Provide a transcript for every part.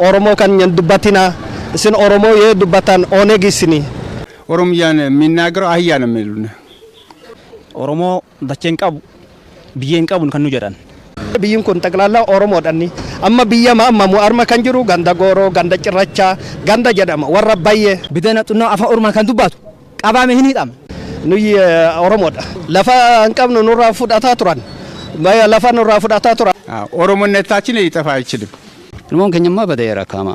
ኦሮሞ kan dubbatina isin ኦሮሞ የዱባታን ኦነግስኒ ኦሮሚያን የሚናገረው አህያ ነው የሚሉን ኦሮሞ ዳቸን ቀቡ ቢየን ቀቡን ከኑ ጀዳን ቢይን ኮን ጠቅላላ ኦሮሞ ዳኒ አማ ቢየማ አማሙ አርማ ከንጅሩ ጋንዳ ጎሮ ጋንዳ ጭራቻ ጋንዳ ጀዳማ ወራባየ ቢደነጡና አፋ ኦሮማ kan dubbatu qabaame hin hidham nuyi ኦሮሞ ዳ ለፋ አንቀብኑ ኑራ ፉዳታ ቱራን ለፋ ኑራ ፉዳታ ቱራ ኦሮሞነታችን ሊጠፋ አይችልም ilmoon keenyammaa badeera kaama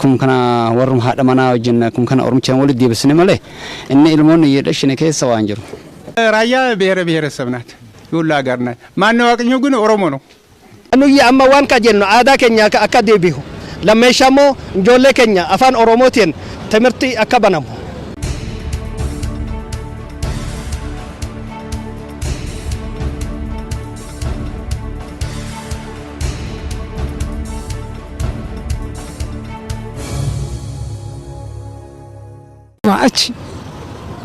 kun kana warrum haadha manaa wajjin kun kana oromichaan walitti deebisne malee inni ilmoon yeedhashine keessa waan jiru ራያ ብሔር ብሔረሰብ ናት ይሁላ ጋር ናት ማን ዋቅኙ ግን ኦሮሞ ነው nuyi amma waan kajenno aadaa keenya akka deebihu lammeeshamo ijoollee keenya afaan oromootiin timirti akka banamu achi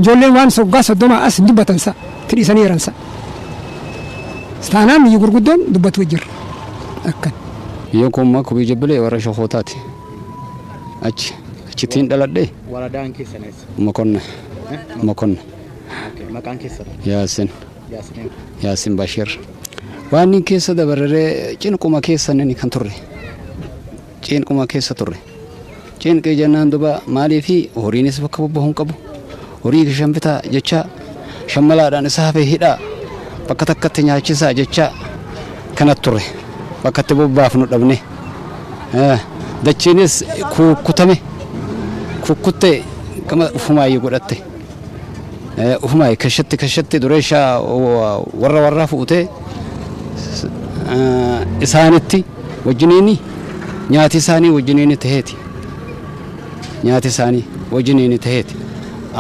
ijoolleen waan soggaa 30 as dubbatansa fidhisanii jiransa staanaan biyyi gurguddoon dubbatu jirra akkan biyyoon kun immoo kubii jibbilee warra shokootaati achitiin dhaladhe waradaan keessanis mokonna maqaan keessan yaasin bashir waan inni keessa dabarree cinquma keessa inni kan turre cinquma keessa turre cinqee jennaan duba maalii fi horiinis bakka bobba'uun qabu horii shanbita jecha shammalaadhaan isaa hafee hidhaa bakka takkatti nyaachisaa jecha kanat turre bakka itti bobbaafnu dhabne dachiinis kukkuttee kama ufumaayyii godhatte ufumaayyii kashatti dureeshaa warra fuutee isaanitti wajjiniini nyaati isaanii wajjiniini taheeti nyaati isaanii wajjiniini taheeti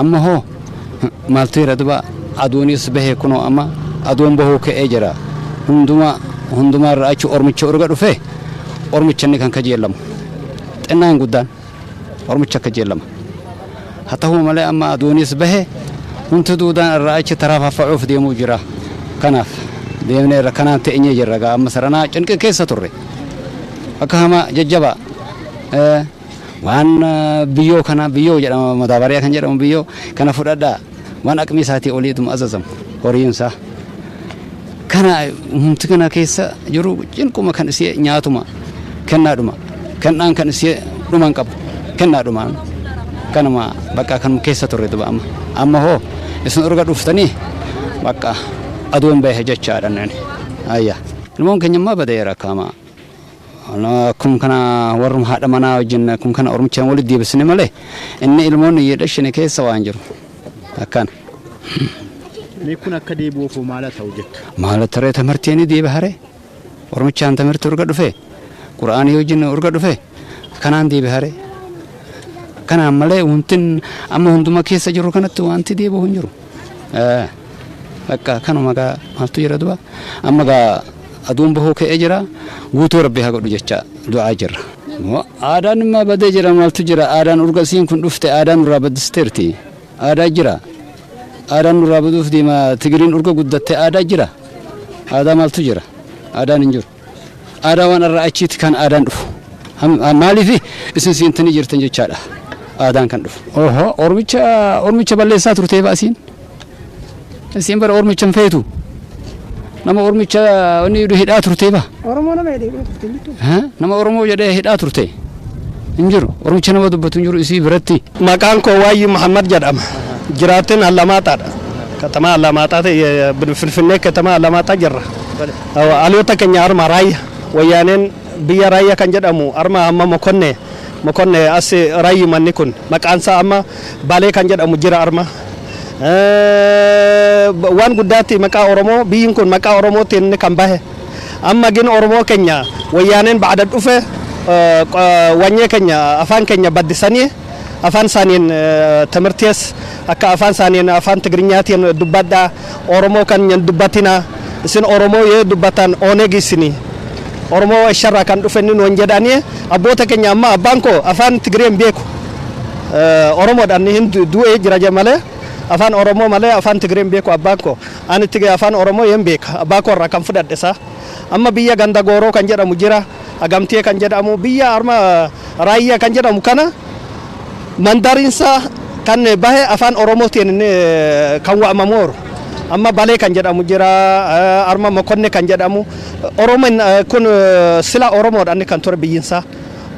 amma hoo maaltu jira duba aduunis bahee kunoo amma aduun bahuu ka'ee jira hundumaa irraa achi ormicha urga dhufee ormicha inni kan kajeellamu xinnaan guddaan ormicha kajeellama haa ta'uu malee amma aduunis bahee hunti duudaan irraa achi taraafaffa'uuf deemuu jira kanaaf deemnee irra kanaan ta'eenyee jirra gaa amma saranaa cinqii keessa turre akka hama jajjaba waan biyyoo kana biyyoo jedhama madaabariyaa kan jedhamu biyyoo kana fudhadhaa waan aqmii isaatii oliitum azazamu horiinsaa kana humti kana keessa jiru cinquma kan isii nyaatuma kennaadhuma kennaan kan isii dhuman qabu kennaadhuma kanuma bakka kan keessa turre duba amma hoo isin urga dhuftanii bakka aduun bahe jechaadhaan ayya ilmoon keenyammaa badeera kaama kun kana warrum haadha manaa wajjin kun kana oromichaan walitti deebisne malee inni ilmoon yeedhashine keessa waan jiru akkan mee kun akka deebi'uuf maala ta'u jettu maala taree tamartiin deebi hare oromichaan tamartii urga dhufe quraanii wajjin urga dhufe kanaan deebi hare kanaan malee wantin amma hunduma keessa jiru kanatti wanti deebi'u hin jiru bakka kanuma gaa maaltu jira duba amma gaa aduun bahuu ka'ee jira guutuu rabbi haa godhu jecha du'aa jirra aadaan immoo badee jira maaltu jira aadaan urga isiin kun dhufte aadaan nurraa baddisteerti aadaa jira aadaan nurraa baduuf deema tigiriin urga guddatte aadaa jira aadaa maaltu jira aadaan hin jiru aadaa waan irraa achiiti kan aadaan dhufu maaliif isin siintanii jirtan jechaadha aadaan kan dhufu ormicha balleessaa turtee baasiin isin bara ormicha hin feetu nama ormicha inni hidhaa turtee ba oromoo nama hidhaa nama oromoo jedhee hidhaa turte hin jiru ormicha nama dubbatu hin jiru isii biratti maqaan koo Waayyi Muhammad jedhama jiraatin Allamaataadha katama Allamaataate Finfinnee katama Allamaataa jirra aliyoota keenya arma raayya wayyaaneen biyya raayya kan jedhamu arma amma mokonne as raayyi manni kun maqaansaa amma Baalee kan jedhamu jira arma waan guddaatti maqaa oromoo biyyin kun maqaa oromootiin kan bahe amma gin oromoo keenya wayyaaneen ba'ada dhufe wanyee keenya afaan keenya baddisanii afaan isaaniin timirtees akka afaan isaaniin afaan tigirinyaatiin dubbadhaa oromoo kan dubbatina isin oromoo yoo dubbatan onegisini oromoo sharra kan dhufe nin jedhanii abboota keenya amma abbaan koo afaan tigireen beeku oromoodhaan hin du'ee jira malee afaan oromoo malee afaan tigireen beeku abbaan koo ani tigiree afaan oromoo yen beeka abbaa koo irraa kan fudhadhe isaa amma biyya ganda gooroo kan jedhamu jira agamtee kan jedhamu biyya arma raayyaa kan jedhamu kana mandariinsa kan bahe afaan oromootiin kan waamamu amma balee kan jedhamu jira arma mokonne kan jedhamu oromoon kun sila oromoodhaan kan ture biyyinsa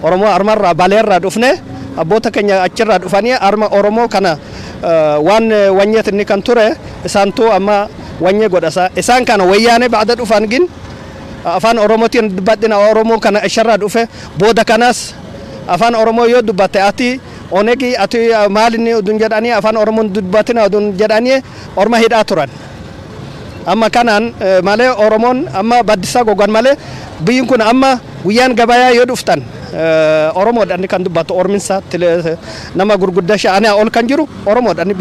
oromoo armarraa baleerraa dhufne abboota keenya achirraa dhufanii arma oromoo kana waan wanyeetinni kan ture isaantu amma wanyee godhasa isaan kana wayyaane ba'da dhufan gin afaan oromootiin dubbadhina oromoo kana isharraa dhufe booda kanas afaan oromoo yoo dubbatte ati onegi ati maalinni udun jedhanii afaan oromoon dubbatina udun jedhanii orma hidhaa turan amma kanaan malee oromoon amma baddisaa gogan malee biyyin kun amma guyyaan gabayaa yoo dhuftan oromoodhaan kan dubbatu orminsa nama gurguddaa sha'anii ol kan jiru oromoodhaan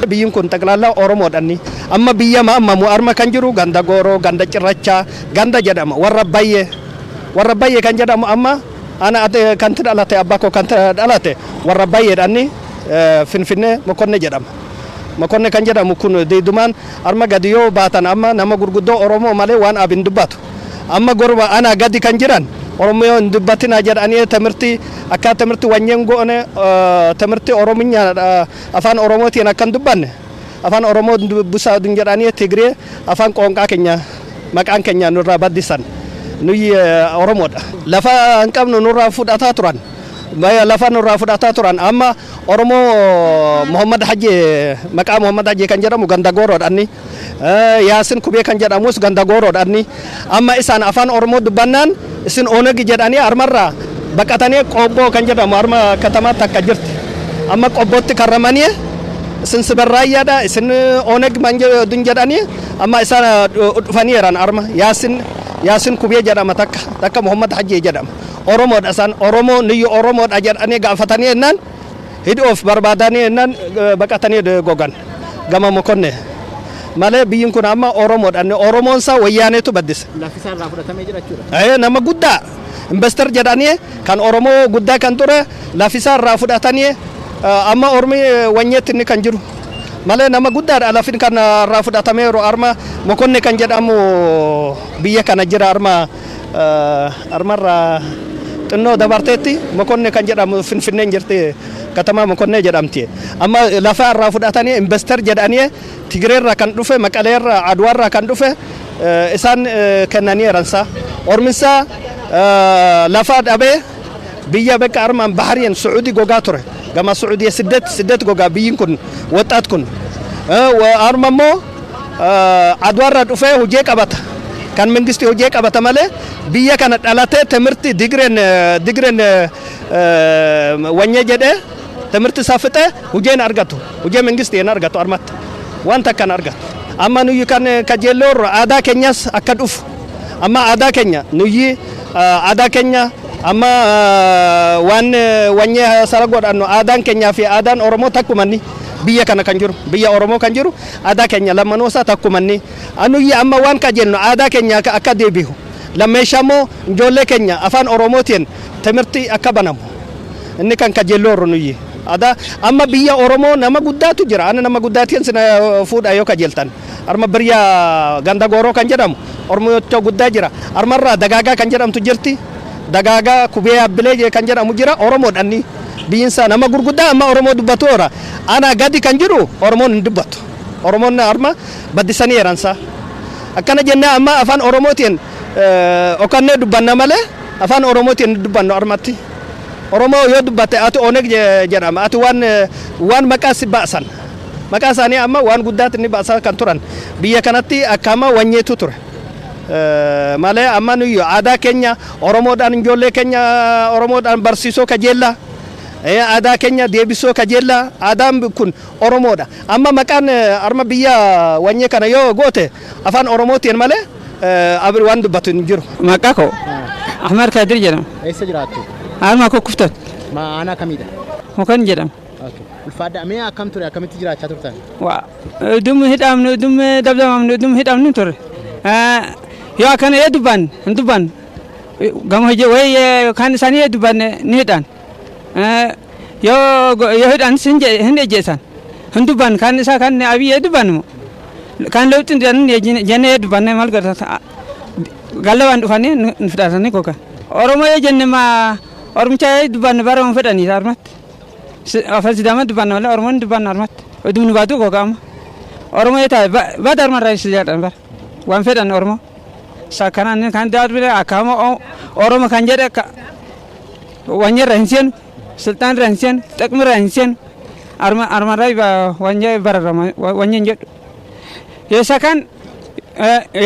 biyyin kun taglaalaa oromoodhaan amma biyya maammamu arma kan jiru ganda gooroo ganda cirracha ganda jedhama warra bayyee kan jedhamu amma ana kan dhalate abbaa koo kan dhalate warra bayyeedhaan finfinnee mokonne jedhama mokonne kan jedhamu kun deedumaan arma gadi yoo baatan amma nama gurguddoo oromoo malee waan abin dubbatu amma gorba ana gadi kan jiran oromoo dubbatina jedhanii akka tamirti wanyeen goone tamirti orominya afaan oromootiin akkan dubbanne afaan oromoo dubbisaa dun jedhanii tigree afaan qoonqaa keenya maqaan keenya nurraa baddisan nuyi oromoodha lafa hin qabnu nurraa fudhataa turan lafa nurraa fudhataa turan amma oromoo muhammad haji maqaa muhammad haji kan jedhamu ganda gooroodhaani yaasin kubee kan jedhamus ganda gooroodhaani amma isaan afaan oromoo dubbannaan isin onegi jedhanii armarraa baqatanii qobboo kan jedhamu arma katamaa takka jirti amma qobbootti karramanii isin sibarraayyaadha isin oneg dun jedhanii amma isaan dhufanii jiran arma yaasin kubee jedhama takka muhammad haji jedhama oromoodha isaan oromoo niyyu oromoodha jedhanii gaafatanii jennaan hidhoof barbaadanii jennaan baqatanii gogan gama mokonne malee biyyin kun amma oromoodhaan oromoonsaa wayyaaneetu baddise lafisaa irraa fudhatamee jira jechuudha nama guddaa investor jedhanii kan oromoo guddaa kan ture lafisaa irraa fudhatanii amma ormi wanyeetti inni kan jiru malee nama guddaadha lafin kan irraa fudhatameeru arma mokonne kan jedhamu biyya kana jira armarraa xinnoo dabarteetti mokonne kan jedhamu finfinneen jirti katamaa mokonne jedhamti amma lafa irraa fudhatanii investor jedhanii tigreerraa kan dhufe maqaleerraa adwaarraa kan dhufe isaan kennanii jiransa orminsa lafa dhabee biyya bakka armaan bahariin suudi gogaa ture gama suudiya siddet gogaa biyyin kun waxaat kun armammoo adwaarraa dhufe hojii qabata kan mangisti hojii qabata malee biyya kana dhalatee timirti digreen wanyee jedhee timirti saffixee hojii argatu hojii mangisti hin argatu armatti waan takka hin argatu amma nuyi kan kajeelloorra aadaa keenyas akka dhufu amma aadaa keenya nuyi aadaa keenya amma waan wanyee sara godhannu aadaan keenyaa fi aadaan oromoo takkumanni biyya kana kan jiru biyya oromoo kan jiru aadaa keenya lammanoosaa takkumanni anuyyi amma waan kajeelnu aadaa keenya akka deebi'u lammeeshamoo ijoollee keenya afaan oromootiin timirti akka banamu inni kan kajeelloorru nuyyi ada amma biyya oromoo nama guddaatu jira ana nama guddaatiin sina fuudha yoo kajeeltan arma biyya ganda gooroo kan jedhamu oromoo guddaa jira armarraa dagaagaa kan jedhamtu jirti dagaagaa kubee abbilee kan jedhamu jira oromoodhaani biyyinsa nama gurguddaa amma oromoo dubbatu ora ana gadi kan jiru oromoon hin dubbatu oromoon arma baddisanii jiransa akkana jennee amma afaan oromootiin okannee dubbanna malee afaan oromootiin dubbannu armatti oromoo yoo dubbatte ati oneg jedhama ati waan maqaa si baasan maqaa isaanii amma waan guddaatti inni baasaa kan turan biyya kanatti akkama wanyeetu ture malee amma nuyi aadaa keenya oromoodhaan ijoollee keenya oromoodhaan barsiisoo kajeella aadaa keenya deebisoo kajeella aadaan kun oromoodha amma maqaan arma biyya wanyee kana yoo goote afaan oromootiin malee abir waan dubbatu hin jiru maqaa koo ahmad kadir jedhama eessa jiraattu arma koo kuftan aanaa kamiidha mokan jedhama ulfaadha mee akkam ture akkamitti jiraachaa turtan dum hidhamnu dum dabdamamnu dum hidhamnu ture yoo akkana yoo dubban gama hojii way kan isaanii yoo dubbanne ni hidhan yoo hidhan hin ejjeessan hin dubban kan isaa kan abii yoo dubbannu kan lewxin jenne yoo dubbanne maal godhata gallabaan dhufanii nu fudhatanii kokan ኦሮሞ የጀንማ ኦሮምቻ ዱባን ባረም ፈዳኒ አርማት አፈስ ዳማ ዱባን ወላ ኦሮሞን ዱባን አርማት ወዱን ባቱ ጎጋማ ኦሮሞ የታ ባዳር ማራይስ ያዳን በር ዋን ፈዳን ኦሮሞ ሳካናን ካን ዳር ብለ አካማ ኦሮሞ ካንጀደ ዋኘ ረንሲን ስልጣን ረንሲን ጠቅም ረንሲን አርማ ራይ ዋኘ በረረማ ዋኘን ጀዱ የሳካን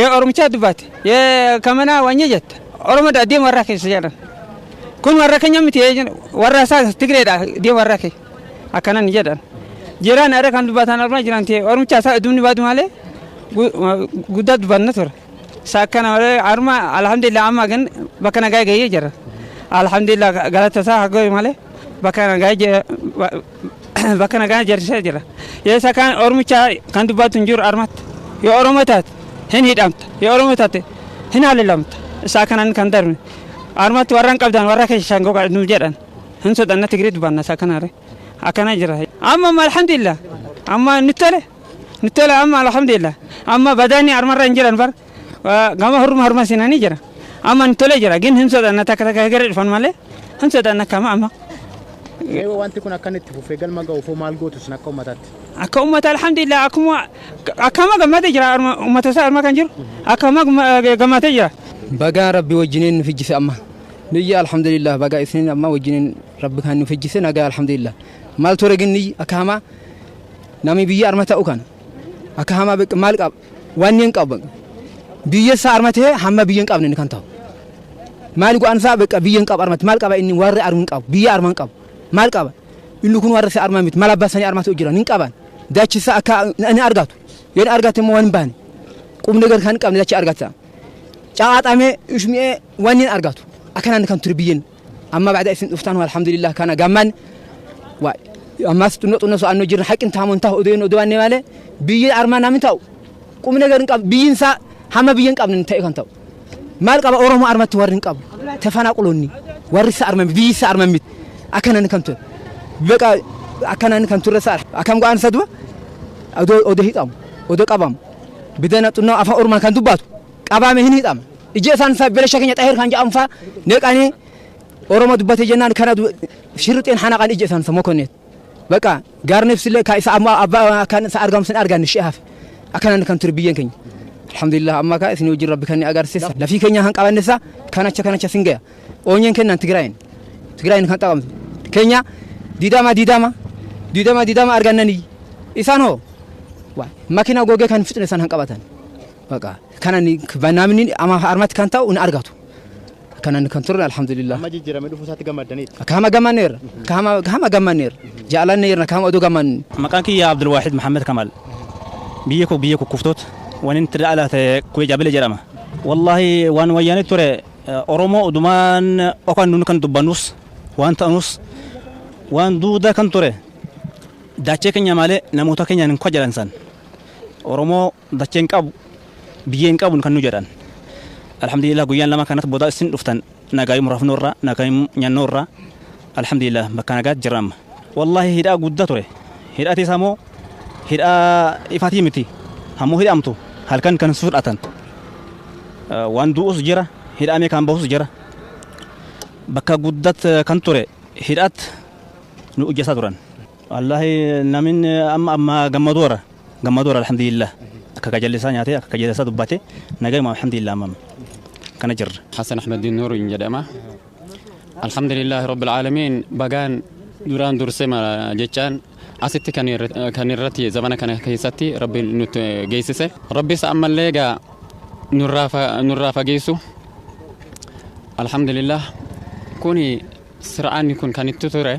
የኦሮምቻ ዱባት የከመና ዋኘ ጀት ኦሮሞ ዳዲ ወራከ ሲያዳን ኩን ወራከኛ ምት ወራሳ ትግሬዳ ዲ ወራከ አካናን ይጀዳን ጅራን አረ ካን ዱባታን አርማ ጅራንቴ ኦሮምቻ ሳ ዱኒ ባዱ ማለ ጉዳት ባነተር ሳካና አርማ አልহামዱሊላህ አማ ግን በከና ጋይ ገየ ጀራ አልহামዱሊላህ ጋላተሳ ሀገይ ማለ በከና ጋይ ጀርሰ ጀራ የሳካን ኦሮምቻ ካን ዱባቱን ጁር አርማት የኦሮሞታት ህን ሂዳምት የኦሮሞታት ህን አለላምት ሳካናን ካንደር አርማት ወራን ቀብዳን ወራከ ሻንጎ ጋር ጀዳን ህንሶ ዳና ትግሬት ባና ሳካናረ አካና ጀራ አማ አልহামዱሊላህ አማ ንተለ አማ አልহামዱሊላህ አማ በዳኒ አርማራ እንጀራን በር ጋማ ሁርማ ሲናኒ ጀራ አማ ንተለ ጀራ ግን ህንሶ ዳና ተከተከገረ ፈን ማለ ህንሶ ዳና ካማ አማ wanti kun akkanatti fufee galma ga'u foo maal gootu sin akka ummataatti akka ummata alhamdulillah akkama gammate jira ummata isaa arma kan jiru akkama gammate jira baga rabbi wajjinin fijjise amma niyya alhamdulillah baga isnin amma wajjinin rabbi kan fijjise naga alhamdulillah mal tore gin niy akama nami biya armata ukan akama mal qab wannen qab biya sa armate hamma biyen qabnen kan taw mal gu ansa beqa biyen qab armat mal qaba inni warre armun qab biya arman qab mal qaba illu kun warre sa armamit malabasani armatu ujira nin qaban dachi sa aka ani argatu yen argatu mo wan bani ቁም ነገር ካን ቀም ለቻ አርጋታ ጫጣሜ እሽሚኤ ዋኒን አርጋቱ አከናን ካን ትርቢየን አማ بعد اسن فتان والحمدلله كان غمان واي አማስ ጥኖ ሰው አኖ ጅር ሐቂን ታሞንታ ኦዴን ኦደዋኔ ማለ ቢይ አርማና ምንታው ቁም ነገር ቀም ቢይንሳ ሐማ ቢየን ቀም እንተ ይካንታው ማል ቀባ ኦሮሞ አርማት ወርን ቀብ ተፈናቅሎኒ ወርስ አርማም ቢይስ አርማሚት አከናን ካንቱ በቃ አከናን ካንቱ ረሳ አከም ጓን ሰዱ ኦደ ሂጣም ኦደ ቀባም بدنا تنا أفا أورمان كان دباتو قبامه هني تام إجي سانسا بلشكني طاهر كان جامفا نقاني أورما دبات جنان كان شرطين حنا قال إجي سانسا مكونيت بقى غار نفس اللي كايس أما أبا كان سأرقام سن أرقان الشيخ أكان كان تربيين كني الحمد لله أما كايس نوجي ربي كاني أقار سيس لا في كنيا هن قبل نسا كانت سنجا أونين كنا تجراين كان تقام كنيا ديداما أرقانني إسانه واي ماكينه غوغه كان فتنسان هنقباتن بقى كانني بنامني اما ارمات كانتاو ان ارغاتو كانن كنتر الحمد لله ما جيجرا مدو فسات غمدنيت كما غمانير جالانير كما ادو غمان مكانك يا عبد الواحد محمد كمال بيكو كفتوت وان تدعى كوي جابل جرما والله وان وياني ترى اورومو دمان اوكان كان دبانوس وان تانوس وان دودا كان ترى داچه كنيا مالي نموتا كنيا نكو جلانسان ኦሮሞ ዳቸን ቀብ ቢየን ቀቡን ከኑ ጀዳን አልহামዱሊላህ ጉያን ለማ ካናት ቦዳ እስን ዱፍታን ናጋይ ሙራፍ ኖራ ናጋይ ኛኖራ አልহামዱሊላህ መካናጋት ጅራም والله ሂዳ ጉዳ ቶሬ ሂዳ ተሳሞ ሂዳ ኢፋቲ ምቲ ሀሞ ሂዳ አምቶ halkan kan suudatan wandu us jira ሂዳ አሜ ካምባ us jira bakka guddat kan ቶሬ ሂዳት ኑ እጀሳ ዱራን والله ናምን አማ ገመዶራ الحمدلله كجلسان ياتي كجلسا دباتي نغيما الحمدلله مام كنجر حسن احمد النور جدما الحمد لله رب العالمين بغان دوران درسما جچان اسيت كان رتي زمان كان كيساتي ربي نوت جيسسه ربي سامل لغا نرافا جيسو الحمد لله كوني سرعان يكون كانت تتوره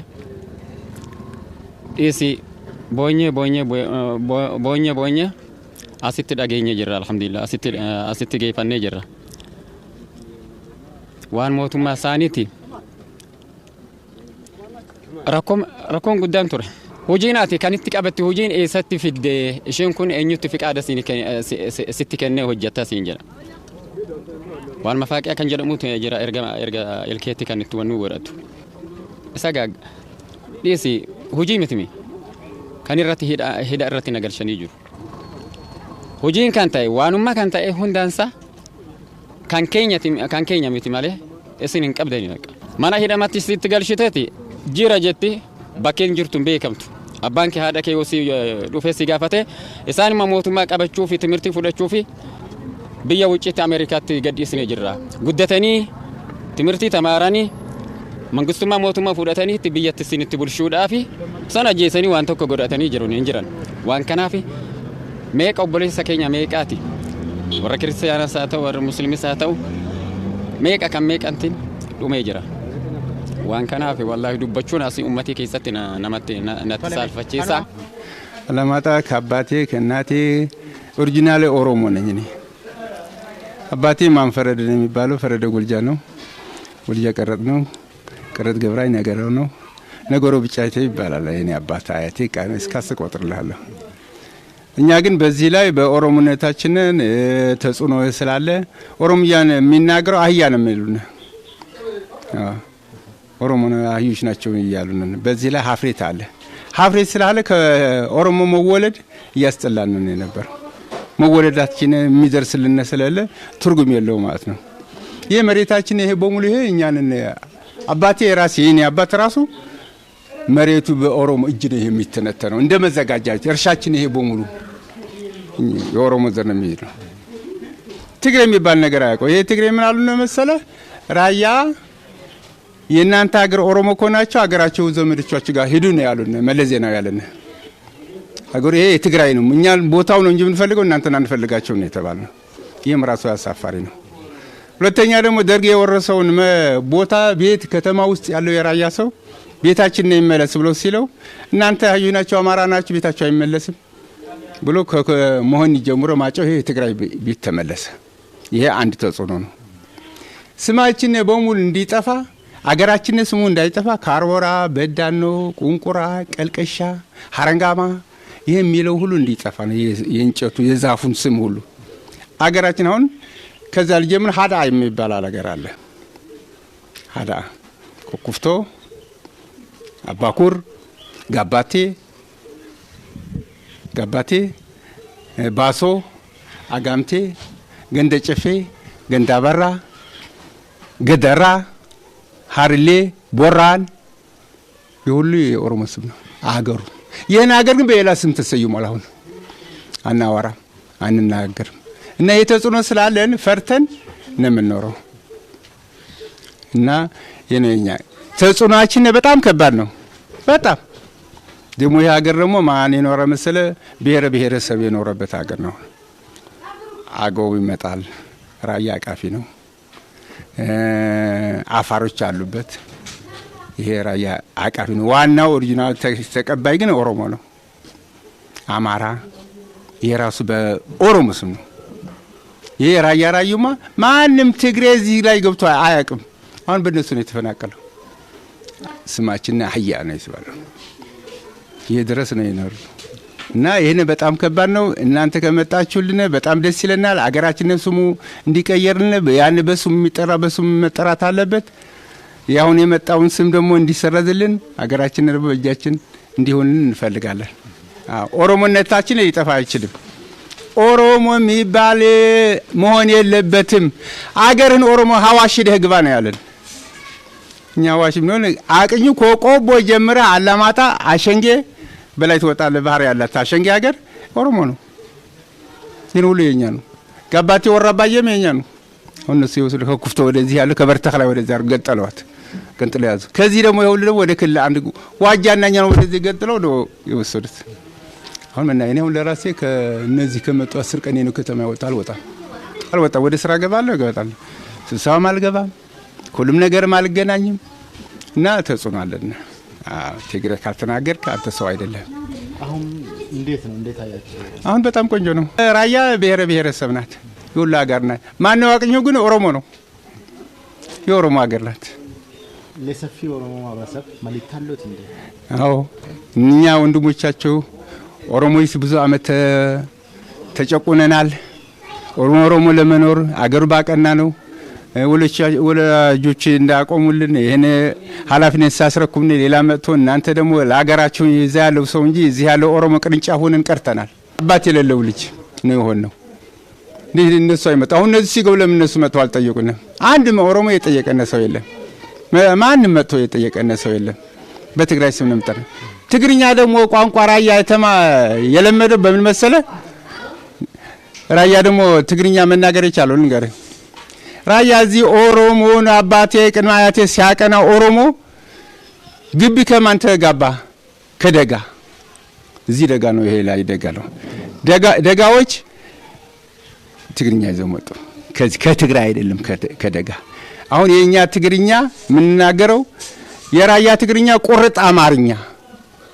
ايسي boonye asitti dhageenye jirra alhamdulillah asitti geeffannee jirra waan mootummaa isaaniiti rakkoon guddaan ture hojiin ati kan itti qabatti hojiin eessatti fidde isheen kun eenyutti fiqaada sitti kennee hojjetta siin jedha waan mafaaqiyaa kan jedhamutu jira erga ilkeetti kan itti wannu godhatu isa gaag dhiisi hojii mitimi kan irratti hidha irratti nagalchanii jiru hojiin kan ta'e waanummaa kan ta'e hundaansa kan keenya miti malee اسين قبدني نق مانا هدمت ستغلشتتي جيرا جتي باكين جرتم بيكمتو أبانك هذا كي وسي دوفي سيغافته إسان ما موتما قبچو في تمرتي فودچو في بيا وجيت أمريكا تقدي سنجرا قدتني تمرتي تماراني منقستما موتما فودتني تبيا تسين تبلشود افي سنه جيسني وان توكو غدتني جرون انجران وان كنافي ميك اوبلي سكينيا ميقاتي ور كريستيانا ساتو ور مسلمي ساتو ميك كم ميك انتين دومي جرا وان كنافي والله دبچون اسي امتي كيستنا نمت نتسال فچيسا لماتا كاباتي كناتي اوريجينال اورومو نني አባቴ ማን ፈረደ ነው የሚባለው ፈረደ ጉልጃ ነው ጉልጃ ቀረጥ ነው ቀረጥ ገብራይ ነገረው ነው ነገሮ ብቻይቴ ይባላል የኔ አባት አያቴ ቃል እስካስ ቆጥርላለሁ እኛ ግን በዚህ ላይ በኦሮሞነታችንን ተጽኖ ስላለ ኦሮሞያን የሚናገረው አህያ ነው የሚሉን ኦሮሞ አህዮች ናቸው ይያሉን በዚህ ላይ ሀፍሬት አለ ሀፍሬት ስላለ ከኦሮሞ መወለድ ያስጠላን ነው ነበር መወለዳችን የሚደርስልን ስለለ ትርጉም የለው ማለት ነው ይሄ መሬታችን ይሄ በሙሉ ይሄ እኛን አባቴ ራሴ የኔ አባት ራሱ መሬቱ በኦሮሞ እጅ ነው የሚተነተነው እንደ መዘጋጃት እርሻችን ይሄ በሙሉ የኦሮሞ ዘር ነው የሚሄደው ትግሬ የሚባል ነገር አያውቀው ይሄ ትግሬ ምን አሉ ነው መሰለ ራያ የናንተ ሀገር ኦሮሞ ኮናቸው ሀገራቸው ዘመዶቻቸው ጋር ሄዱ ነው ያሉን መለዜ ነው ያለን አገር ይሄ ትግራይ ነው እኛ ቦታው ነው እንጂ ምንፈልገው እናንተና እንፈልጋቸው ነው የተባለው ይሄም ራሱ ያሳፋሪ ነው ሁለተኛ ደግሞ ደርግ የወረሰውን ቦታ ቤት ከተማ ውስጥ ያለው የራያ ሰው ቤታችን ነው ይመለስ ብሎ ሲለው እናንተ አዩናቸው አማራ ናችሁ ቤታቸው አይመለስም ብሎ ከመሆን ጀምሮ ማጨው ይሄ ትግራይ ቤት ተመለሰ ይሄ አንድ ተጽዕኖ ነው ስማችን በሙሉ እንዲጠፋ አገራችን ስሙ እንዳይጠፋ ካርቦራ በዳኖ ቁንቁራ ቀልቀሻ ሐረንጋማ ይሄ የሚለው ሁሉ እንዲጠፋ ነው የእንጨቱ የዛፉን ስም ሁሉ አገራችን አሁን ከዛ ልጀምር ሀዳ የሚባል አገር አለ ሀዳ ኮኩፍቶ አባኩር ጋባቴ ባሶ አጋምቴ ገንደጨፌ ገንዳበራ ገደራ ሀርሌ ቦራን ይሁሉ የኦሮሞ ስም ነው አገሩ ይሄን ሀገር ግን በሌላ ስም ተሰይሟል አሁን አናወራ አንናገርም እና የተጽኖ ስላለን ፈርተን ነው የምንኖረው እና የነኛ ተጽኖአችን በጣም ከባድ ነው በጣም ደግሞ ይሄ ሀገር ደግሞ ማን የኖረ መሰለ ብሔረሰብ የኖረበት ሀገር ነው አገው ይመጣል ራያ አቃፊ ነው አፋሮች አሉበት ይሄ ራያ አቃፊ ነው ዋናው ኦሪጂናል ተቀባይ ግን ኦሮሞ ነው አማራ የራሱ በኦሮሞ ስም ነው ይሄ ራያዩማ ማንም ትግሬ እዚህ ላይ ገብቶ አያውቅም አሁን በእነሱ ነው የተፈናቀለው ስማችን አህያ ነው ይባላል ይሄ ድረስ ነው ይኖር እና ይሄን በጣም ከባድ ነው እናንተ ከመጣችሁልን በጣም ደስ ይለናል አገራችንን ስሙ እንዲቀየርልን ያን በስሙ የሚጠራ በስሙ መጠራት አለበት ያሁን የመጣውን ስም ደግሞ እንዲሰረዝልን አገራችንን በእጃችን እንዲሆንን እንፈልጋለን ኦሮሞነታችን ሊጠፋ አይችልም ኦሮሞ የሚባል መሆን የለበትም አገርን ኦሮሞ ሐዋሽ ደህግባ ነው ያለን እኛ ሐዋሽ ምን አቅኙ ኮቆቦ ጀምራ አላማጣ አሸንጌ በላይ ተወጣለ ባህር ያላት አሸንጌ ሀገር ኦሮሞ ነው ይሄን ሁሉ የኛ ነው ጋባቴ ወራባየም የኛ ነው እነሱ ይወስዱ ከኩፍቶ ወደዚህ ያለ ከበርተክ ላይ ወደዚህ አርገጠለዋት ገንጥለ ያዙ ከዚህ ደግሞ ይሁሉ ደግሞ ወደ ክልል አንድ ዋጃናኛ ነው ወደዚህ ገጥለው ነው ይወሰዱት አሁን እና እኔ ለራሴ ከነዚህ ከመጡ 10 ቀን ነው ከተማ ያወጣል አልወጣ ወደ ስራ ገባለሁ ስብሰባ አልገባም ሁሉም ነገር ማልገናኝም እና ተጽኗልና ትግሬ ካልተናገርክ አንተ ሰው አይደለም አሁን እንዴት አያችሁ አሁን በጣም ቆንጆ ነው ራያ ብሔረሰብ ናት ይሁላ ሀገር ናት ማነው አቅኙ ግን ኦሮሞ ነው የኦሮሞ ሀገር ናት ለሰፊ ኦሮሞ ማህበረሰብ ማሊታሎት እንዴ አዎ እኛ ወንድሞቻቸው ኦሮሞይስ ብዙ አመት ተጨቁነናል ኦሮሞ ለመኖር አገሩ ባቀና ነው ወላጆች እንዳቆሙልን ይሄን ኃላፊነት ሳስረክቡን ሌላ መጥቶ እናንተ ደግሞ ለሀገራችሁ ይዛ ያለው ሰው እንጂ እዚህ ያለው ኦሮሞ ቅርንጫፍ ሆነን ቀርተናል አባት የሌለው ልጅ ነው የሆነው እነሱ አይመጣ አሁን እነዚህ ሲገቡ ለምን እነሱ መጥተው አልጠየቁንም? አንድም ኦሮሞ የጠየቀነ ሰው የለም። ማንም መጥቶ የጠየቀነ ሰው የለም። በትግራይ ስም ነው የምጠራ። ትግርኛ ደግሞ ቋንቋ ራያ የለመደው በምን መሰለ? ራያ ደግሞ ትግርኛ መናገር የቻለው ንገር። ራያ እዚህ ኦሮሞን አባቴ ቅድመ አያቴ ሲያቀና ኦሮሞ ግቢ ከማን ተጋባ? ከደጋ እዚህ ደጋ ነው። ይሄ ላይ ደጋ ነው። ደጋዎች ትግርኛ ይዘው መጡ። ከትግራይ አይደለም ከደጋ። አሁን የኛ ትግርኛ የምንናገረው የራያ ትግርኛ ቁርጥ አማርኛ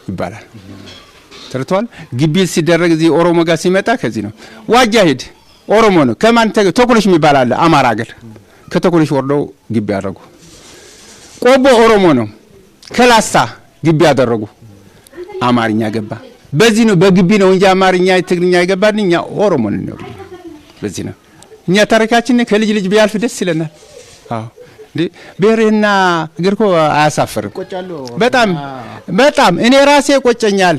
ይባላል። ተርቷል። ግቢ ሲደረግ እዚህ ኦሮሞ ጋር ሲመጣ ከዚህ ነው። ዋጃ ሄድ ኦሮሞ ነው። ከማን ተኩሎሽ የሚባል አለ አማራ ሀገር። ከተኩሎሽ ወርደው ግቢ ያደረጉ። ቆቦ ኦሮሞ ነው። ከላሳ ግቢ ያደረጉ አማርኛ ገባ። በዚህ ነው በግቢ ነው እንጂ አማርኛ ትግርኛ ይገባል። እኛ ኦሮሞ ነው። በዚህ ነው እኛ ታሪካችን ከልጅ ልጅ ቢያልፍ ደስ ይለናል። አዎ ብሔርና እግር እኮ አያሳፍርም። በጣም እኔ ራሴ ቆጨኛል።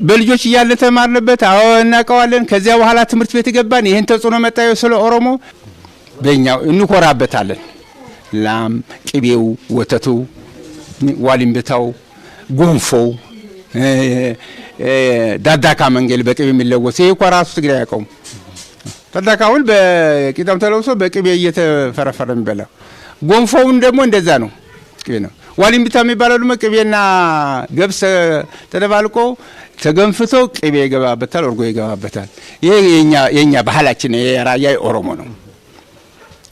በልጆች እያለ ተማርንበት። አዎ እናውቀዋለን። ከዚያ በኋላ ትምህርት ቤት ገባን። ይሄን ተጽዕኖ መጣዩ ስለ ኦሮሞ በእኛው እንኮራበታለን። ላም ቅቤው፣ ወተቱ፣ ዋሊምብታው፣ ጎንፎው፣ ዳዳካ መንገል በቅቤ የሚለወስ ይሄ እኮ ራሱ ትግሬ ያውቀውም። ዳዳካውን በቂጣም ተለውሶ በቅቤ እየተፈረፈረ የሚበላው። ጎንፎውን ደግሞ እንደዛ ነው፣ ቅቤ ነው። ዋሊምብታ የሚባለው ደግሞ ቅቤና ገብስ ተደባልቆ ተገንፍቶ ቅቤ ይገባበታል፣ እርጎ ይገባበታል። ይሄ የኛ ባህላችን የራያ ኦሮሞ ነው።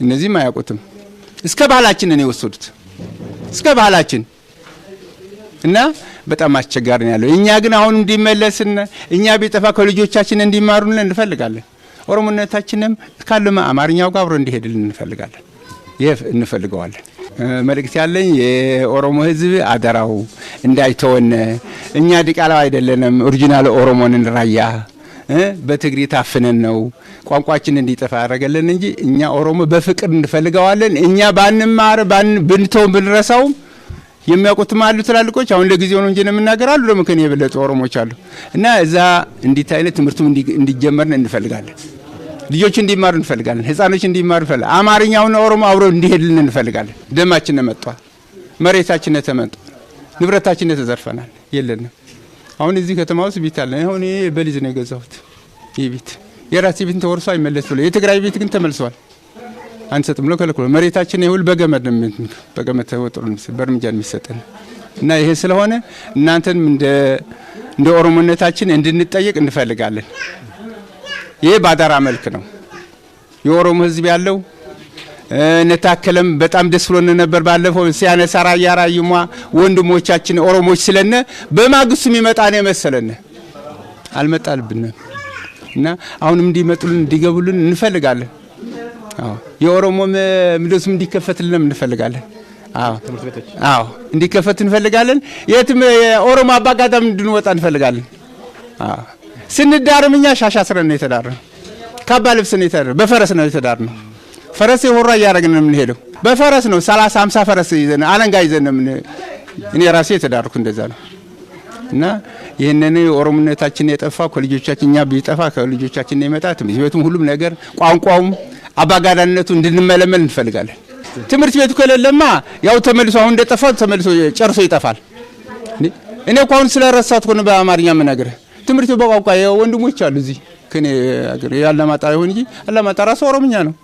እነዚህም አያውቁትም። እስከ ባህላችን ነው የወሰዱት፣ እስከ ባህላችን እና በጣም አስቸጋሪ ነው ያለው። እኛ ግን አሁን እንዲመለስና እኛ ቢጠፋ ከልጆቻችን እንዲማሩልን እንፈልጋለን። ኦሮሞነታችንም ካለማ አማርኛው ጋር አብሮ እንዲሄድልን እንፈልጋለን። ይሄ እንፈልገዋለን። መልእክት ያለኝ የኦሮሞ ሕዝብ አደራው እንዳይተወነ። እኛ ዲቃላው አይደለንም። ኦሪጂናል ኦሮሞንን ራያ በትግሪ ታፍነን ነው ቋንቋችን እንዲጠፋ ያደረገልን እንጂ እኛ ኦሮሞ በፍቅር እንፈልገዋለን። እኛ ባንማር ብንተው ብንረሳው የሚያውቁትም አሉ ትላልቆች። አሁን ለጊዜው ነው እንጂ የምናገራሉ ደግሞ ከኔ የበለጡ ኦሮሞች አሉ። እና እዛ እንዲት አይነት ትምህርቱም እንዲጀመር እንፈልጋለን። ልጆች እንዲማሩ እንፈልጋለን። ህፃኖች እንዲማሩ እንፈልጋለን። አማርኛውና ኦሮሞ አብሮ እንዲሄድልን እንፈልጋለን። ደማችን መጥቷል። መሬታችን ተመንጧል። ንብረታችን ተዘርፈናል። የለንም። አሁን እዚህ ከተማ ውስጥ ቤት አለ። አሁን ይሄ በሊዝ ነው የገዛሁት። ይሄ ቤት የራሴ ቤት ተወርሶ አይመለስ ብሎ የትግራይ ቤት ግን ተመልሷል። አንሰጥም ብሎ ከለከለ። መሬታችን ይሁን በገመድ ነው በገመድ ተወጥሮ በእርምጃ የሚሰጠን እና ይሄ ስለሆነ እናንተም እንደ ኦሮሞነታችን እንድንጠየቅ እንፈልጋለን። ይሄ ባዳራ መልክ ነው የኦሮሞ ህዝብ ያለው። ነታከለም በጣም ደስ ብሎን ነበር ባለፈው ሲያነሳ ራያራዩማ ወንድሞቻችን ኦሮሞች ስለነ በማግስቱ የሚመጣ ነው መሰለነ አልመጣልብንም እና አሁንም እንዲመጡልን እንዲገቡልን እንፈልጋለን። አዎ የኦሮሞ ምድስም እንዲከፈትልን እንፈልጋለን። አዎ እንዲከፈት እንፈልጋለን። የትም የኦሮሞ አባጋዳም እንድንወጣ እንፈልጋለን። አዎ ስንዳርም እኛ ሻሻ ስረን ነው የተዳርነው። ካባ ልብስ ነው የተዳርነው። በፈረስ ነው የተዳርነው። ፈረስ የሆራ ያረግን ነው የምንሄደው። በፈረስ ነው 30 50 ፈረስ ይዘን አለንጋ ይዘን ነው እኔ ራሴ የተዳርኩ እንደዛ ነው። እና ይሄንን ኦሮሞነታችን የጠፋው ከልጆቻችን እኛ ቢጠፋ ከልጆቻችን ነው የመጣ። ትምህርት ቤቱም ሁሉም ነገር ቋንቋውም አባጋዳነቱ እንድንመለመል እንፈልጋለን። ትምህርት ቤቱ ከሌለማ ያው ተመልሶ አሁን እንደጠፋው ተመልሶ ጨርሶ ይጠፋል። እኔ እኮ አሁን ስለረሳት ነው በአማርኛ የምነግርህ። ትምህርት ቤቱ በቋንቋ ወንድሞች አሉ እዚህ ከኔ አገር ያለማጣ ይሁን እንጂ አለማጣ ራሱ ኦሮምኛ ነው።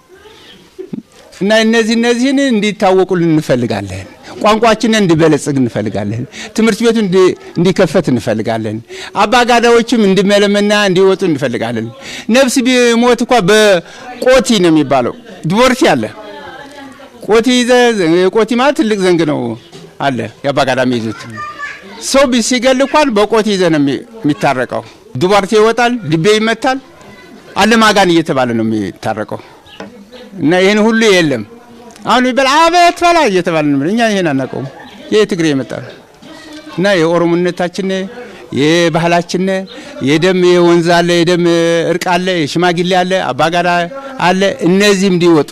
እና እነዚህን እንዲታወቁልን እንፈልጋለን። ቋንቋችንን እንዲበለጽግ እንፈልጋለን። ትምህርት ቤቱ እንዲከፈት እንፈልጋለን። አባጋዳዎችም እንዲመለመና እንዲወጡ እንፈልጋለን። ነፍስ ቢሞት እንኳን በቆቲ ነው የሚባለው። ድቦርቲ አለ ቆቲ ቆቲ ማለት ትልቅ ዘንግ ነው አለ የአባጋዳ የሚይዙት ሰው ሲገል እንኳን በቆቲ ይዘ ነው የሚታረቀው። ድቦርቲ ይወጣል፣ ልቤ ይመታል፣ አለማጋን እየተባለ ነው የሚታረቀው። እና ይሄን ሁሉ የለም። አሁን ይበል አቤት በላ እየተባለ ነው። እኛ ይሄን አናውቀውም። ይሄ ትግሬ የመጣ ነው። እና የኦሮሞነታችን የባህላችን የደም የወንዝ አለ፣ የደም እርቅ አለ፣ የሽማግሌ አለ፣ አባጋዳ አለ። እነዚህም እንዲወጡ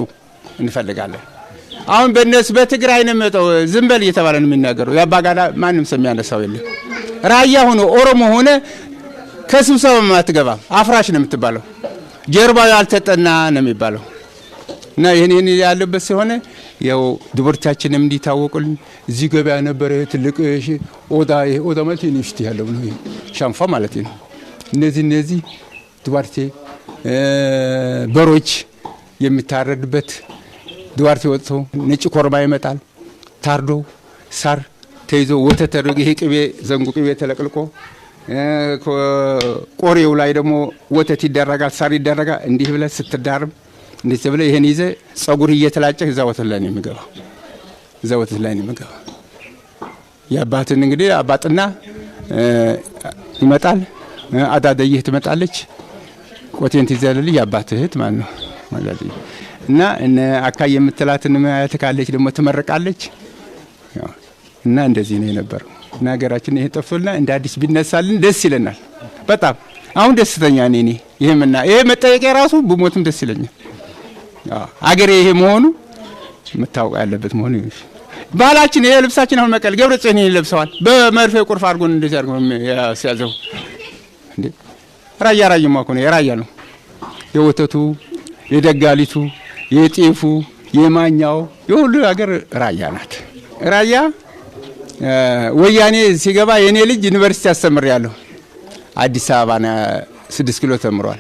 እንፈልጋለን። አሁን በእነሱ በትግራይ ነው የመጣው ዝም በል እየተባለ ነው የሚናገረው። የአባጋዳ ማንም ሰው የሚያነሳው የለም። ራያ ሆኖ ኦሮሞ ሆነ ከስብሰባ አትገባም። አፍራሽ ነው የምትባለው። ጀርባው ያልተጠና ነው የሚባለው። እና ይሄን ያለበት ሲሆን ያው ድቦርቻችንም እንዲታወቁልን እዚህ ገበያ ነበረ ትልቅ ኦዳ ማለት ዩኒቨርሲቲ ያለው ነው ሻንፋ ማለት ነው። እነዚህ ድዋርቴ በሮች የሚታረድበት ድዋርቴ ወጥቶ ነጭ ኮርማ ይመጣል። ታርዶ ሳር ተይዞ ወተት ተደርጎ ይሄ ቅቤ ዘንጉ ቅቤ ተለቅልቆ ቆሬው ላይ ደግሞ ወተት ይደረጋል፣ ሳር ይደረጋል። እንዲህ ብለህ ስትዳርም እንዴት ብለህ ይሄን ይዘህ ጸጉር እየተላጨህ እዛ ወተት ላይ ነው የሚገባው። እዛ ወተት ላይ ነው የሚገባው። የአባትን እንግዲህ አባጥና ይመጣል፣ አዳደይህ ትመጣለች፣ ቆቴን ትይዛለች። የአባት እህት ማለት ነው ማለት እና አካይ የምትላትን ማያት ካለች ደግሞ ትመርቃለች። እና እንደዚህ ነው የነበረው። እና ሀገራችን ይሄ ጠፍቶልና እንደ አዲስ ቢነሳልን ደስ ይለናል በጣም። አሁን ደስተኛ ነኝ እኔ። ይሄ መጠየቂያ ራሱ ብሞትም ደስ ይለኛል። አገሬ ይሄ መሆኑ መታወቅ ያለበት መሆኑ ባህላችን። ይሄ ልብሳችን አሁን መቀሌ ገብረጽዮን ይለብሰዋል በመርፌ ቁርፍ አድርጎን እንደዚህ አድርጎ ያስያዘው እንዴ። ራያማ እኮ ነው፣ የራያ ነው። የወተቱ የደጋሊቱ የጤፉ የማኛው የሁሉ ሀገር ራያ ናት። ራያ ወያኔ ሲገባ የኔ ልጅ ዩኒቨርሲቲ አስተምሬያለሁ። አዲስ አበባ 6 ኪሎ ተምሯል።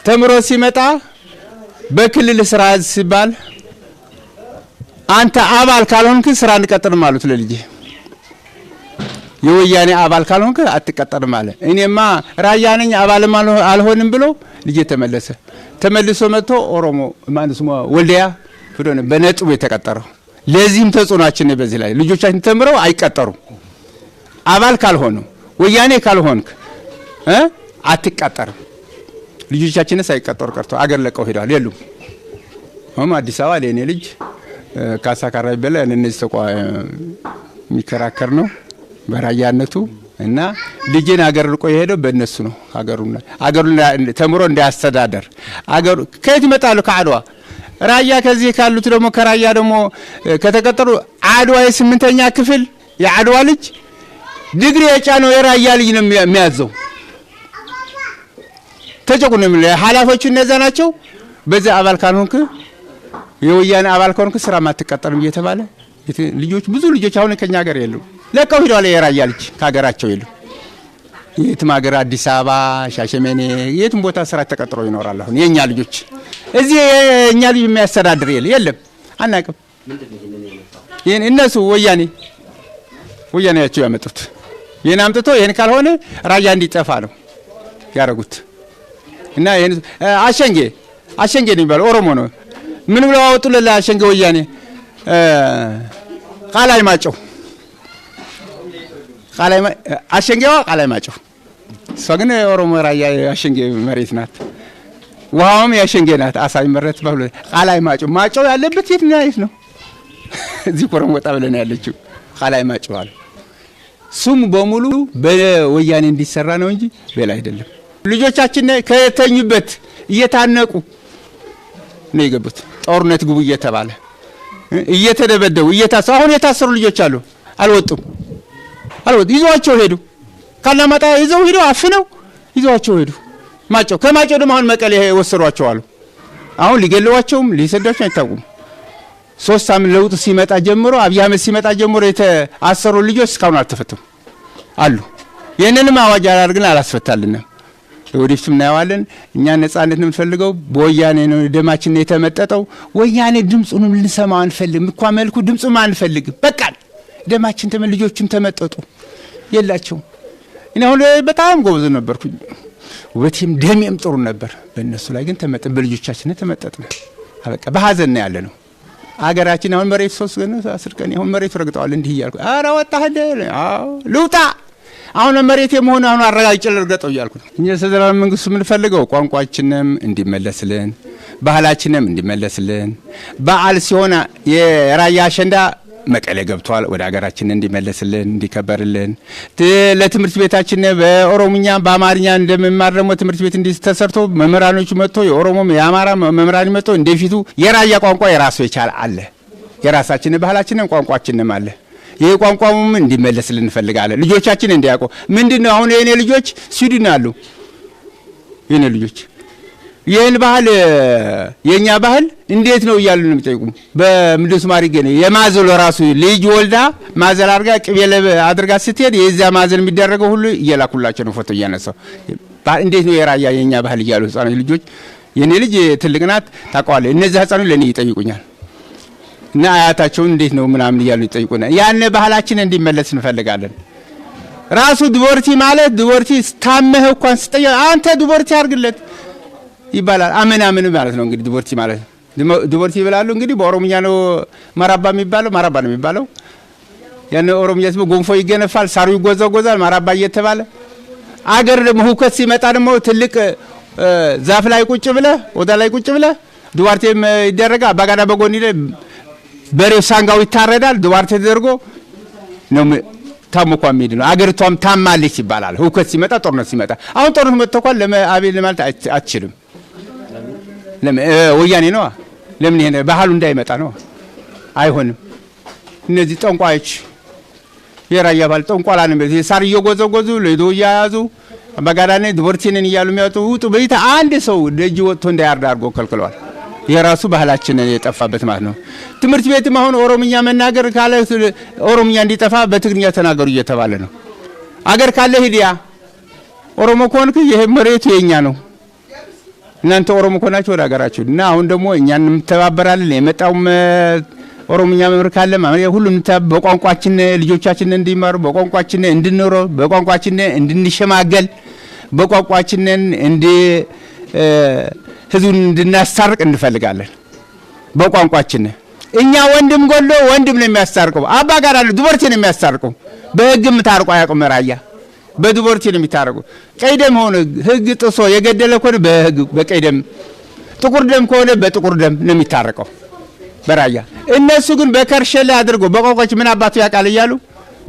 ተምሮ ሲመጣ በክልል ስራ ሲባል አንተ አባል ካልሆንክ ስራ አንቀጥርም አሉት ለልጄ። የወያኔ አባል ካልሆንክ አትቀጠርም አለ። እኔማ ራያ ነኝ አባልም አልሆንም ብሎ ልጄ ተመልሶ መጥቶ ኦሮሞ ማንስ ወልዲያ ፍዶ ነው በነጥቡ የተቀጠረው። ለዚህም ተጽዕኖአችን ነው። በዚህ ላይ ልጆቻችን ተምረው አይቀጠሩም። አባል ካልሆኑ ወያኔ ካልሆንክ አትቀጠርም። ልጆቻችንስ አይቀጠሩ ቀርቶ አገር ለቀው ሄደዋል የሉም። አዲስ አበባ ለኔ ልጅ ካሳ ካራይ በለ እነዚህ የሚከራከር ነው በራያነቱ እና ልጄን አገር ልቆ የሄደው በእነሱ ነው። አገሩን ተምሮ እንዳያስተዳደር አገሩ ከየት ይመጣሉ? ከአድዋ ራያ። ከዚህ ካሉት ደግሞ ከራያ ደግሞ ከተቀጠሩ አድዋ የ8ኛ ክፍል የአድዋ ልጅ ዲግሪ የጫነው የራያ ልጅ ነው የሚያዘው። ተጨቁንም ኃላፊዎቹ እነዛ ናቸው። በዛ አባል ካልሆንክ የወያኔ አባል ካልሆንክ ስራ ማትቀጠርም እየተባለ ልጆች ብዙ ልጆች አሁን ከኛ ሀገር የሉም፣ ለቀው ሄደዋል። የራያ ልጅ ከሀገራቸው የሉም። የትም ሀገር አዲስ አበባ፣ ሻሸመኔ የትም ቦታ ስራ ተቀጥሮ ይኖራል። አሁን የኛ ልጆች እዚህ የኛ ልጅ የሚያስተዳድር የለም፣ አናውቅም። ይሄን እነሱ ወያኔያቸው ያመጡት ይሄን አምጥቶ ይሄን ካልሆነ ራያ እንዲጠፋ ነው ያረጉት። እና ይሄን አሸንጌ ነው የሚባለው ኦሮሞ ነው። ምን ብለው አወጡለት አሸንጌ ወያኔ ቃላይ ማጨው አሸንጌዋ ቃላይ ማጨው። እሷ ግን ኦሮሞ ራያ አሸንጌ መሬት ናት። ውሃውም ያሸንጌ ናት። አሳይ መረት ባሉ ቃላይ ማጨው ያለበት የት ነው? እዚህ ኮረም ወጣ ብለን ያለችው ቃላይ ማጨው አለ። ሱም በሙሉ በወያኔ እንዲሰራ ነው እንጂ በላ አይደለም። ልጆቻችን ከተኙበት እየታነቁ ነው የገቡት። ጦርነት ግቡ እየተባለ እየተደበደቡ አሁን የታሰሩ ልጆች አሉ። አልወጡም። ይዘዋቸው ሄዱ። ካላማጣ ይዘው ሄዱ። አፍነው ይዘዋቸው ሄዱ። ማጨው ከማጨው ደግሞ አሁን መቀሌ ወሰዷቸው አሉ። አሁን ሊገለዋቸውም ሊሰዷቸው አይታወቁም። 3 ሳምንት ለውጥ ሲመጣ ጀምሮ አብይ አህመድ ሲመጣ ጀምሮ የተአሰሩ ልጆች እስካሁን አልተፈቱም አሉ። ይሄንንም አዋጅ አላርግን አላስፈታልንም። ወዲፍም እናየዋለን። እኛ ነጻነት ነው የምንፈልገው። በወያኔ ነው ደማችን የተመጠጠው። ወያኔ ድምጹንም ልንሰማው አንፈልግም። እንኳ መልኩ ድምጹም አንፈልግም። በቃ ደማችን ልጆችም ተመጠጡ የላቸውም። እኔ አሁን በጣም ጎበዝ ነበርኩኝ። ውበቴም ደሜም ጥሩ ነበር። በእነሱ ላይ ግን በልጆቻችን ተመጠጥነ። በቃ በሀዘን ያለ ነው አገራችን። አሁን መሬት 3 ቀን 10 ቀን አሁን መሬት ረግጠዋል። እንዲህ እያልኩ ኧረ ወጣህ ልውጣ አሁን መሬት የመሆኑ አሁን አረጋግጬ ልርገጠው እያልኩ ነው። እኛ ሰላም መንግስቱ የምንፈልገው ቋንቋችንም እንዲመለስልን፣ ባህላችንም እንዲመለስልን። በዓል ሲሆን የራያ አሸንዳ መቀሌ ገብቷል። ወደ ሀገራችን እንዲመለስልን እንዲከበርልን። ለትምህርት ቤታችን በኦሮምኛ በአማርኛ እንደምማር ደግሞ ትምህርት ቤት እንዲህ ተሰርቶ መምህራኖቹ መጥቶ የኦሮሞም የአማራ መምህራን መጥቶ እንደፊቱ የራያ ቋንቋ የራሱ የቻለ አለ። የራሳችን ባህላችንም ቋንቋችንም አለ። ይሄ ቋንቋውም እንዲመለስልን እንፈልጋለን። ልጆቻችን እንዲያውቁ ምንድነው አሁን የኔ ልጆች ስዊድን አሉ። የኔ ልጆች ይህን ባህል የኛ ባህል እንዴት ነው እያሉ ነው የሚጠይቁ። በምንድነው ማሪ ገነ የማዘል ራሱ ልጅ ወልዳ ማዘል አድርጋ ቅቤ አድርጋ ስትሄድ የዛ ማዘል የሚደረገው ሁሉ እየላኩላቸው ነው ፎቶ እያነሳው። እንዴት ነው የራያ የኛ ባህል እያሉ ህፃኖች ልጆች የኔ ልጅ ትልቅ ናት ታውቀዋለህ። እነዚህ ህፃኖች ለኔ ይጠይቁኛል እና አያታቸውን እንዴት ነው ምናምን እያሉ ይጠይቁና ያን ባህላችን እንዲመለስ እንፈልጋለን። ራሱ ዲቮርቲ ማለት ዲቮርቲ ታመህ እንኳን ስጠየቅ አንተ ዲቮርቲ አድርግለት ይባላል። አመና ምን ማለት ነው እንግዲህ ዲቮርቲ ማለት ዲቮርቲ ይብላሉ እንግዲህ በኦሮምኛ ነው ማራባ ነው የሚባለው። ያን ኦሮምኛ ስሙ ጎንፎ ይገነፋል፣ ሳሩ ይጎዘጎዛል፣ ማራባ እየተባለ አገር ደግሞ ሁከት ሲመጣ ደግሞ ትልቅ ዛፍ ላይ ቁጭ ብለህ ወዳ ላይ ቁጭ ብለህ ዱዋርቴም ይደረጋ አባጋዳ በጎን ይለ በሬው ሳንጋው ይታረዳል። ዱዋርቴ ተደርጎ ነው ታሞኳ የሚሄድ ነው። አገሪቷም ታማለች ይባላል። ሁከት ሲመጣ ጦርነት ሲመጣ አሁን ጦርነት መጥተኳል ለአቤል ማለት አትችልም። ወያኔ ነው። ለምን ይሄን ባህሉ እንዳይመጣ ነው። አይሆንም። እነዚህ ጠንቋዮች የራያ ባህል ጠንቋላን ሳር እየጎዘጎዙ ለዶ ያያዙ አባጋዳኔ ዲቮርቲንን እያሉ የሚያወጡ ውጡ በይታ አንድ ሰው ደጅ ወጥቶ እንዳያርዳ አድርጎ ከልክለዋል። የራሱ ባህላችንን የጠፋበት ማለት ነው። ትምህርት ቤትም አሁን ኦሮምኛ መናገር ካለ ኦሮምኛ እንዲጠፋ በትግርኛ ተናገሩ እየተባለ ነው። አገር ካለ ሂዲያ ኦሮሞ ከሆንክ ይሄ መሬቱ የኛ ነው። እናንተ ኦሮሞ ከሆናችሁ ወደ አገራችሁ እና አሁን ደግሞ እኛን እንተባበራለን። የመጣውም ኦሮምኛ መምህር ካለ ሁሉም በቋንቋችን ልጆቻችን እንዲማሩ፣ በቋንቋችን እንድንኖር፣ በቋንቋችን እንድንሸማገል፣ በቋንቋችን ህዝቡን እንድናስታርቅ እንፈልጋለን። በቋንቋችን እኛ ወንድም ጎሎ ወንድም ነው የሚያስታርቀው። አባ ጋር አለ ዲቮርቲ ነው የሚያስታርቀው። በህግም ታርቆ አያውቁም። ራያ በዲቮርቲ ነው የሚታረቀው። ቀይ ደም ሆነ ህግ ጥሶ የገደለ ከሆነ በህግ በቀይ ደም፣ ጥቁር ደም ከሆነ በጥቁር ደም ነው የሚታረቀው በራያ። እነሱ ግን በከርሸለ አድርጎ በቋንቋችን ምን አባቱ ያውቃል እያሉ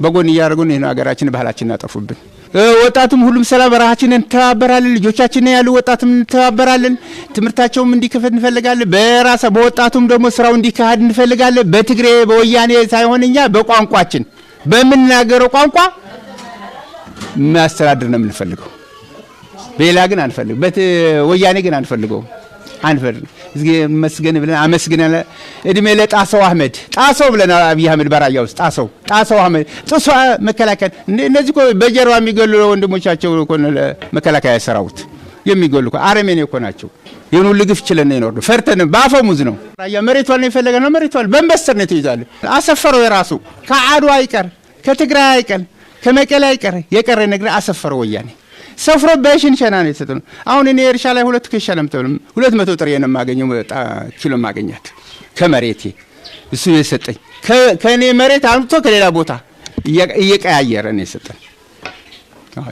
በጎን እያደረጉን ይሄን ሀገራችን ባህላችን አጠፉብን። ወጣቱም ሁሉም ሰላም በራሃችንን እንተባበራለን። ልጆቻችን ያሉ ወጣቱም እንተባበራለን። ትምህርታቸውም እንዲከፈት እንፈልጋለን። በወጣቱም ደግሞ ስራው እንዲካሄድ እንፈልጋለን። በትግሬ በወያኔ ሳይሆን እኛ በቋንቋችን በምንናገረው ቋንቋ ማስተዳደር ነው የምንፈልገው። በሌላ ግን አንፈልግ። በወያኔ ግን አንፈልገው። እዚህ መስገን ብለን አመስግነን እድሜ ለጣሰው አህመድ ጣሰው ብለን አብይ አህመድ በራያ ውስጥ ጣሰው አህመድ ጥሶ መከላከል እነዚህ እኮ በጀርባ የሚገሉ ወንድሞቻቸው እኮ መከላከያ ሰራዊት የሚገሉ እኮ አረመኔ እኮ ናቸው። ይሁን ሁሉ ግፍ ችለን ነው ይኖር ፈርተን ባፈሙዝ ነው ራያ መሬቷን ነው የፈለገው መሬቷን በመስተር ነው ተይዛለ አሰፈረው የራሱ ከአድዋ አይቀር ከትግራይ አይቀር ከመቀሌ አይቀር የቀረ ነገር አሰፈረው ወያኔ ሰፍሮ በሽንሸና ነው የተሰጠው። አሁን እኔ እርሻ ላይ 2 ክሻ ለምተውም 200 ጥሬ ነው የማገኘው ኪሎ ማገኛት ከመሬቴ እሱ የሰጠኝ ከኔ መሬት አምጥቶ ከሌላ ቦታ እየቀያየረ ነው የሰጠኝ።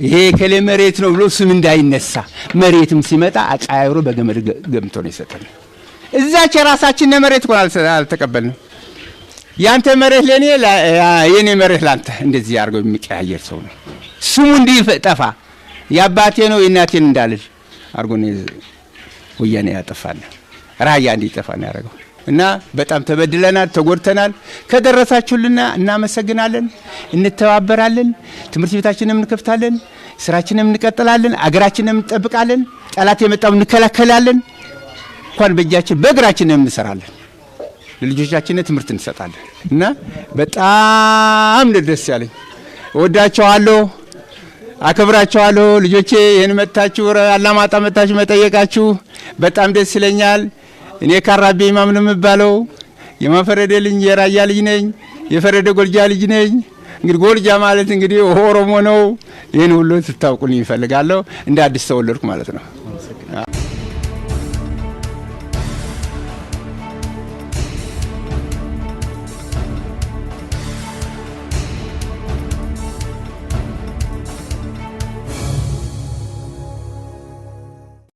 ይሄ ከሌ መሬት ነው ብሎ ስም እንዳይነሳ መሬትም ሲመጣ አቃያይሮ በገመድ ገምቶ ነው የሰጠኝ። እዛች የራሳችን መሬት ቆን አልተቀበልንም። ያንተ መሬት ለኔ የኔ መሬት ላንተ እንደዚህ ያርገው የሚቀያየር ሰው ነው። ስሙ እንዲጠፋ ያባቴ ነው የናቴን እንዳልል አርጎኔ ወያኔ ያጠፋል። ራያ እንዲጠፋ ነው ያደረገው እና በጣም ተበድለናል፣ ተጎድተናል። ከደረሳችሁልና እናመሰግናለን፣ እንተባበራለን። ትምህርት ቤታችንን እንከፍታለን፣ ስራችንን እንቀጥላለን፣ አገራችንን እንጠብቃለን። ጠላት የመጣው እንከላከላለን። እንኳን በእጃችን በእግራችን እንሰራለን። ለልጆቻችን ትምህርት እንሰጣለን እና በጣም ደስ ያለኝ ወዳቸዋለሁ፣ አከብራቸዋለሁ። ልጆቼ ይሄን መጣችሁ አላማጣ መጣችሁ መጠየቃችሁ በጣም ደስ ይለኛል። እኔ ካራቤ ኢማም ነው የምባለው። የማፈረደ ልጅ የራያ ልጅ ነኝ። የፈረደ ጎልጃ ልጅ ነኝ። እንግዲህ ጎልጃ ማለት እንግዲህ ኦሮሞ ነው። ይሄን ሁሉ ትታውቁልኝ እፈልጋለሁ። እንደ አዲስ ተወለድኩ ማለት ነው።